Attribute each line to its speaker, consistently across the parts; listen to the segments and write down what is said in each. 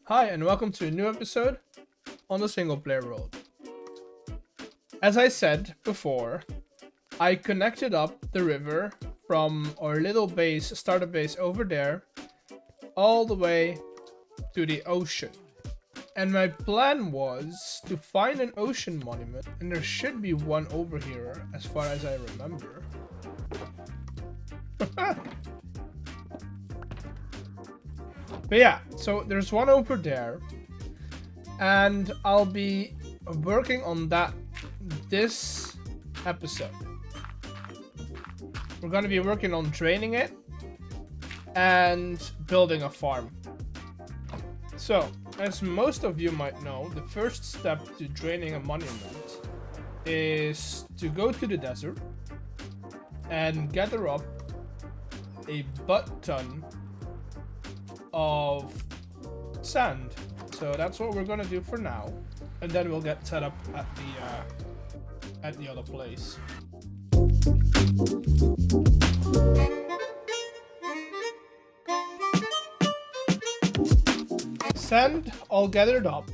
Speaker 1: Hi, and welcome to a new episode on the single player world. As I said before, I connected up the river from our little base, starter base over there, all the way to the ocean. And my plan was to find an ocean monument, and there should be one over here as far as I remember. But yeah, so there's one over there, and I'll be working on that this episode. We're going to be working on training it and building a farm. So, as most of you might know, the first step to training a monument is to go to the desert and gather up a butt ton of sand. So that's what we're gonna do for now, and then we'll get set up at the other place. Sand all gathered up.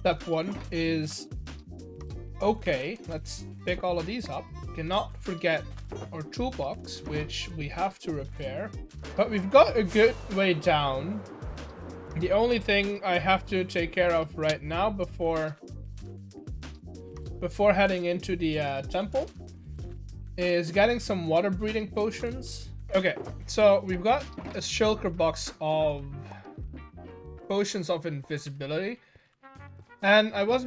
Speaker 1: Step 1 is okay. Let's pick all of these up. Cannot forget our toolbox, which we have to repair, but we've got a good way down. The only thing I have to take care of right now before heading into the temple is getting some water breathing potions. Okay, so we've got a shulker box of potions of invisibility, and I was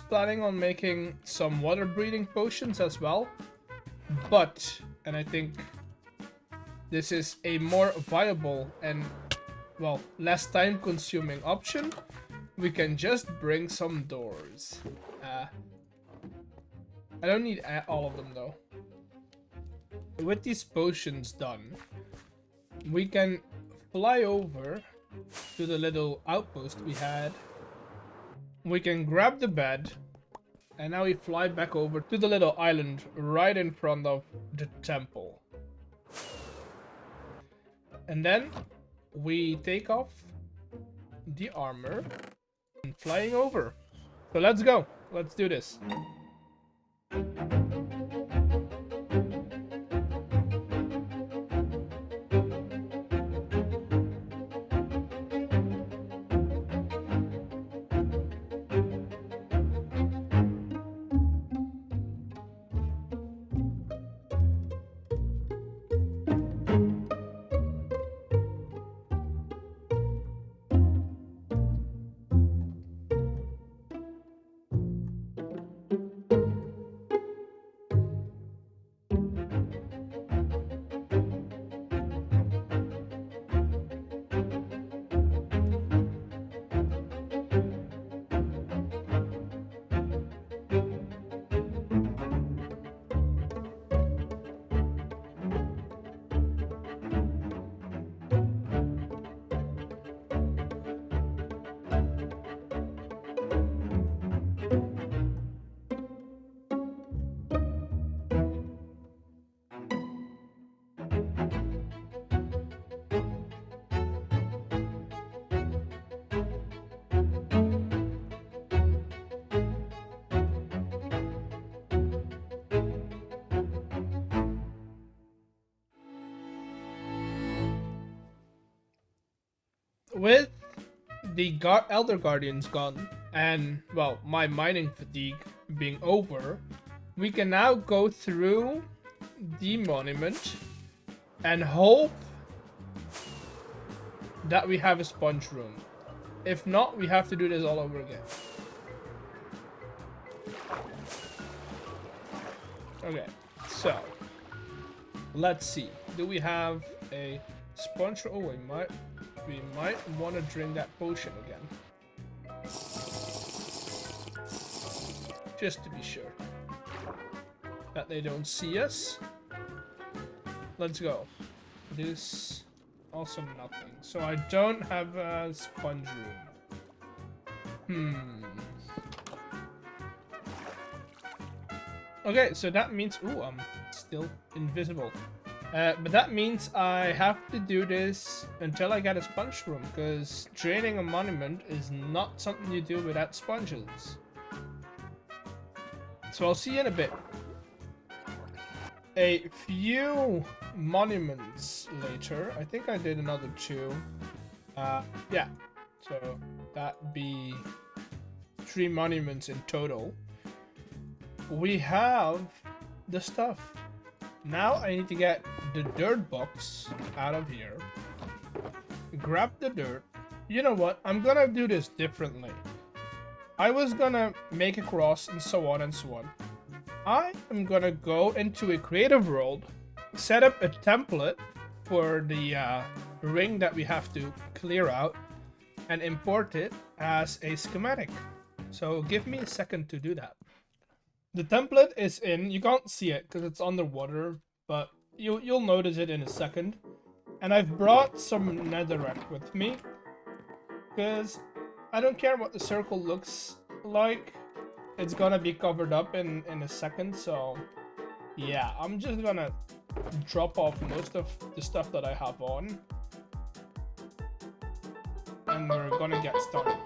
Speaker 1: planning on making some water breathing potions as well. But, and I think this is a more viable and, well, less time consuming option, we can just bring some doors. I don't need all of them though. With these potions done, we can fly over to the little outpost we had. We can grab the bed, and now we fly back over to the little island right in front of the temple. And then we take off the armor and flying over. So let's go. Let's do this. With the Elder Guardians gone, and, well, my mining fatigue being over, we can now go through the monument and hope that we have a sponge room. If not, we have to do this all over again. Okay, so let's see. Do we have a sponge? Oh, we might want to drink that potion again. Just to be sure that they don't see us. Let's go. This also nothing. So I don't have a sponge room. Okay, so that means... Ooh, I'm still invisible. But that means I have to do this until I get a sponge room, because draining a monument is not something you do without sponges. So I'll see you in a bit. A few monuments later, I think I did another 2. Yeah, so that'd be 3 monuments in total. We have the stuff. Now I need to get the dirt box out of here. Grab the dirt. You know what? I'm gonna do this differently. I was gonna make a cross and so on and so on. I am gonna go into a creative world, set up a template for the ring that we have to clear out, and import it as a schematic. So give me a second to do that. The template is in. You can't see it because it's underwater, but you'll notice it in a second. And I've brought some netherrack with me because I don't care what the circle looks like. It's gonna be covered up in a second, so yeah, I'm just gonna drop off most of the stuff that I have on, and we're gonna get started.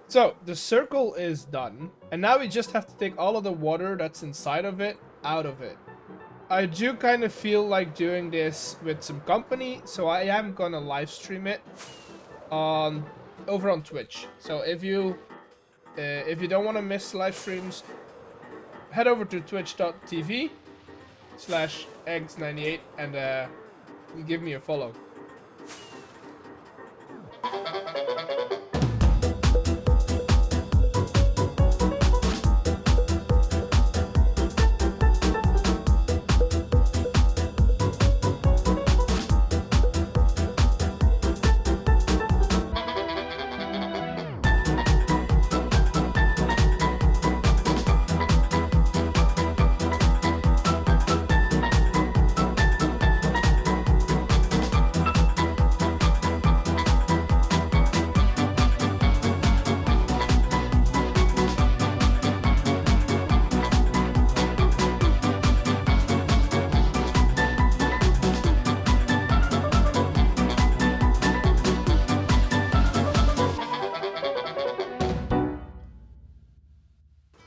Speaker 1: So, the circle is done, and now we just have to take all of the water that's inside of it out of it. I do kind of feel like doing this with some company, so I am gonna live stream it over on Twitch. So if you don't want to miss live streams, head over to twitch.tv/eggs98 and give me a follow.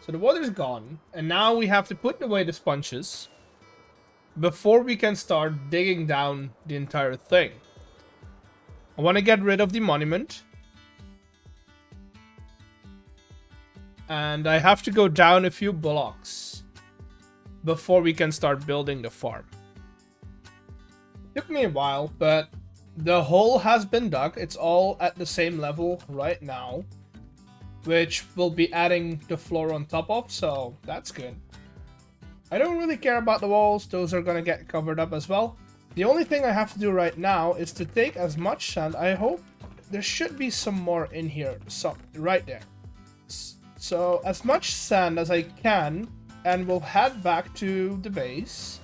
Speaker 1: So the water's gone, and now we have to put away the sponges before we can start digging down the entire thing. I want to get rid of the monument. And I have to go down a few blocks before we can start building the farm. Took me a while, but the hole has been dug. It's all at the same level right now, which we'll be adding the floor on top of, so that's good. I don't really care about the walls. Those are gonna get covered up as well. The only thing I have to do right now is to take as much sand. I hope there should be some more in here, so right there. So as much sand as I can, and we'll head back to the base.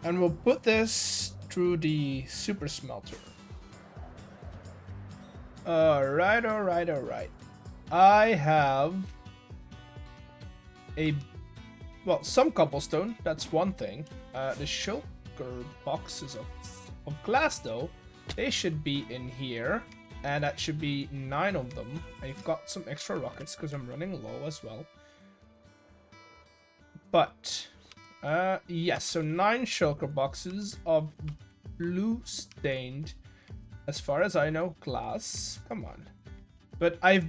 Speaker 1: And we'll put this through the super smelter. Alright. I have some cobblestone, that's one thing. The shulker boxes of glass though, they should be in here. And that should be 9 of them. I've got some extra rockets because I'm running low as well. But, yes, so 9 shulker boxes of blue stained, as far as I know, glass. Come on. But I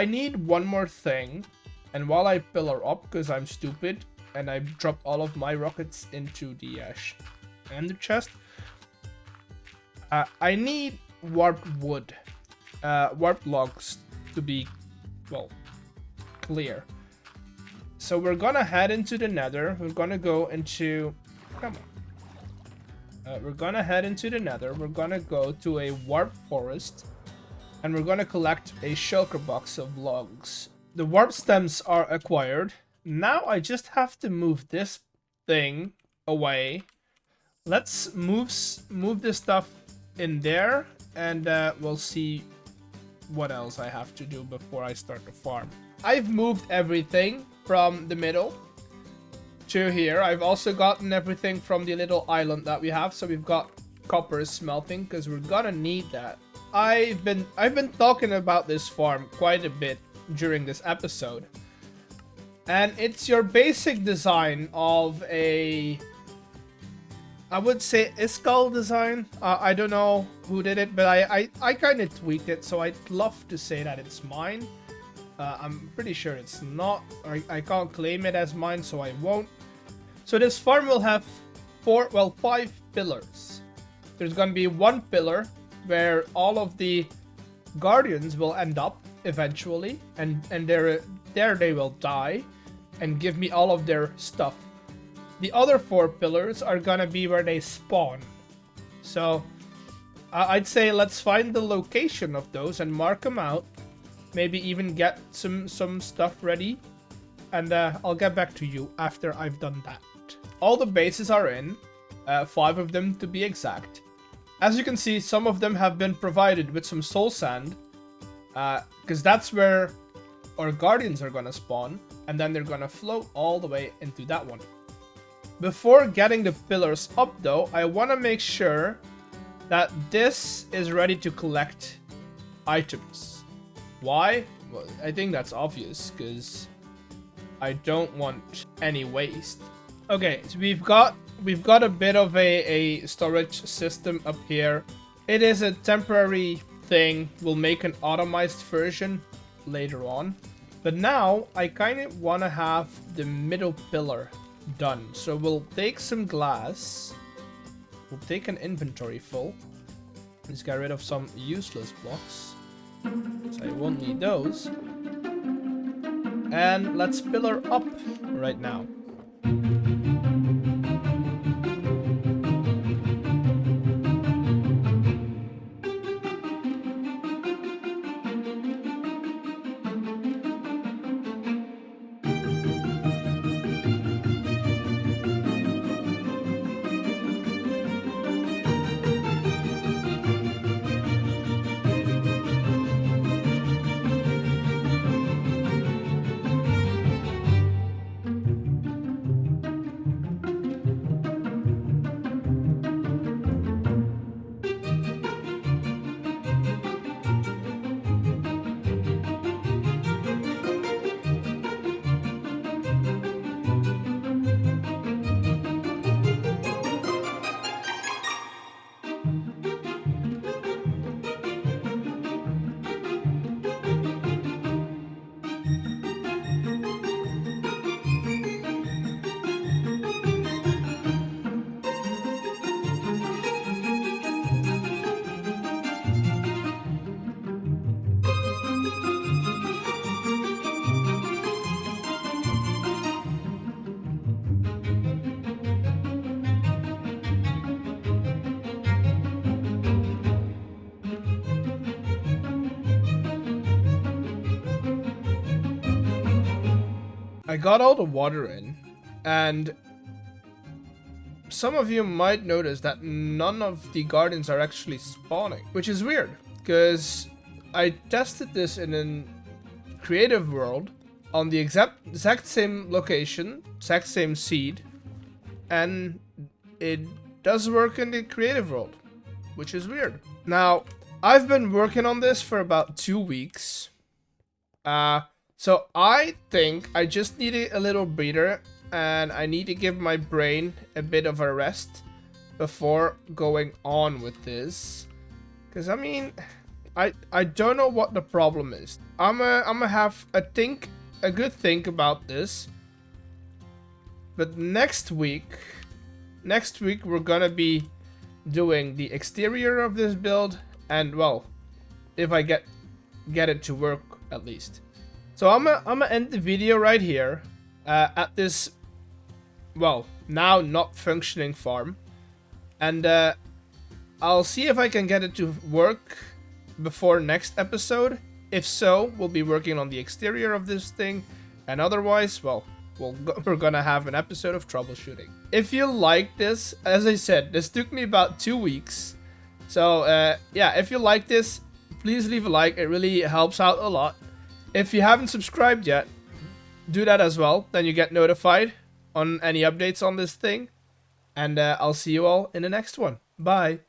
Speaker 1: need one more thing. And while I pillar up, because I'm stupid, and I dropped all of my rockets into the ender chest, I need warped wood. Warped logs to be, well, clear. So we're gonna head into the nether. We're gonna go into... Come on. We're gonna head into the nether. We're gonna go to a warp forest. And we're gonna collect a shulker box of logs. The warp stems are acquired. Now I just have to move this thing away. Let's move this stuff in there. And we'll see what else I have to do before I start the farm. I've moved everything from the middle to here. I've also gotten everything from the little island that we have. So we've got copper smelting because we're gonna need that. I've been talking about this farm quite a bit during this episode. And it's your basic design of a... I would say Iskall design. I don't know who did it, but I kind of tweaked it, so I'd love to say that it's mine. I'm pretty sure it's not. I can't claim it as mine, so I won't. So this farm will have 5 pillars. There's gonna be one pillar where all of the guardians will end up eventually, and there they will die and give me all of their stuff. The other 4 pillars are gonna be where they spawn. So I'd say let's find the location of those and mark them out. Maybe even get some stuff ready. And I'll get back to you after I've done that. All the bases are in. 5 of them to be exact. As you can see, some of them have been provided with some soul sand. Because that's where our guardians are gonna spawn. And then they're gonna float all the way into that one. Before getting the pillars up though, I want to make sure that this is ready to collect items. Why? Well, I think that's obvious because I don't want any waste. Okay, so we've got a bit of a storage system up here. It is a temporary thing. We'll make an automized version later on. But now I kind of want to have the middle pillar done. So we'll take some glass. We'll take an inventory full. Let's get rid of some useless blocks. So I won't need those. And let's pillar up right now. I got all the water in, and some of you might notice that none of the guardians are actually spawning, which is weird, because I tested this in a creative world on the exact same location, exact same seed, and it does work in the creative world, which is weird. Now, I've been working on this for about 2 weeks. So I think I just need a little breather, and I need to give my brain a bit of a rest before going on with this. Because I mean, I don't know what the problem is. I'm gonna have a good think about this. But next week we're gonna be doing the exterior of this build and well, if I get it to work at least. So I'm gonna end the video right here at this, well, now not functioning farm, and I'll see if I can get it to work before next episode. If so, we'll be working on the exterior of this thing, and otherwise, well, we're gonna have an episode of troubleshooting. If you like this, as I said, this took me about 2 weeks. So yeah, if you like this, please leave a like. It really helps out a lot. If you haven't subscribed yet, do that as well. Then you get notified on any updates on this thing. And I'll see you all in the next one. Bye.